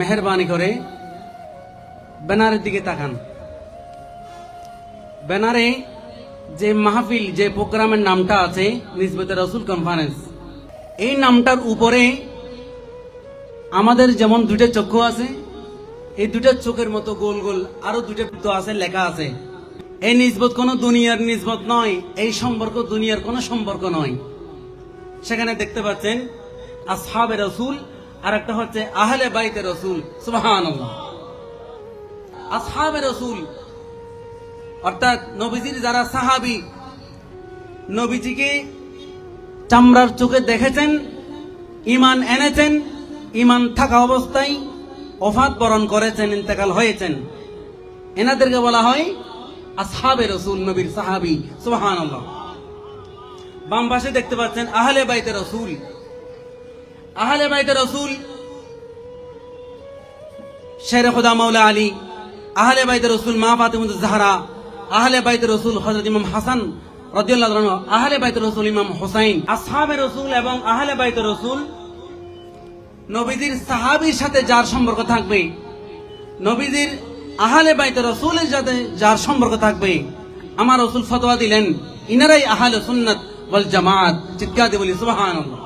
মেহেরবানি করে ব্যানারের দিকে তাকান। ব্যানারে যে মাহফিল, যে প্রোগ্রামের নামটা আছে নিসবতে রাসূল কনফারেন্স, এই নামটার উপরে আমাদের যেমন দুইটা চক্ষু আছে, এই দুইটা চোখের মতো গোল গোল আরো দুইটা তো আছে, লেখা আছে। এই নিসবত কোনো দুনিয়ার নিসবত নয়, এই সম্পর্ক দুনিয়ার কোনো সম্পর্ক নয়। সেখানে দেখতে পাচ্ছেন আসহাবে রাসূল, আর একটা হচ্ছে আহলে বাইতে রাসূল। সুবহানাল্লাহ। আসহাবে রাসূল অর্থাৎ নবীজির যারা সাহাবী, নবীজিকে চামড়ার চোখে দেখেছেন, ঈমান এনেছেন, ঈমান থাকা অবস্থায় ওফাত বরণ করেছেন, ইন্তেকাল হয়েছেন, এনাদেরকে বলা হয় আসহাবে রাসূল, নবীর সাহাবী। সুবহানাল্লাহ। বাম পাশে দেখতে পাচ্ছেন আহলে বাইতে রাসূল। আহলে বাইতে রাসূল শের খুদা মাওলা আলী, আহলে বাইতে রাসূল মা ফাতিমা জাহরা, আহলে বাইতে রাসূল হযরত ইমাম হাসান রাদিয়াল্লাহু আনহু, আহলে বাইতে রাসূল ইমাম হুসাইন। আসহাবে রাসূল এবং আহলে বাইতে রাসূল, নবীজির সাহাবীর সাথে যার সম্পর্ক থাকবে, নবীজির আহলে বাইতে রাসূলের সাথে যার সম্পর্ক থাকবে, আমার রাসূল ফতোয়া দিলেন ইনারাই আহলে সুন্নাত ওয়াল জামাত। চিৎকার দিয়ে বলি সুবহানাল্লাহ।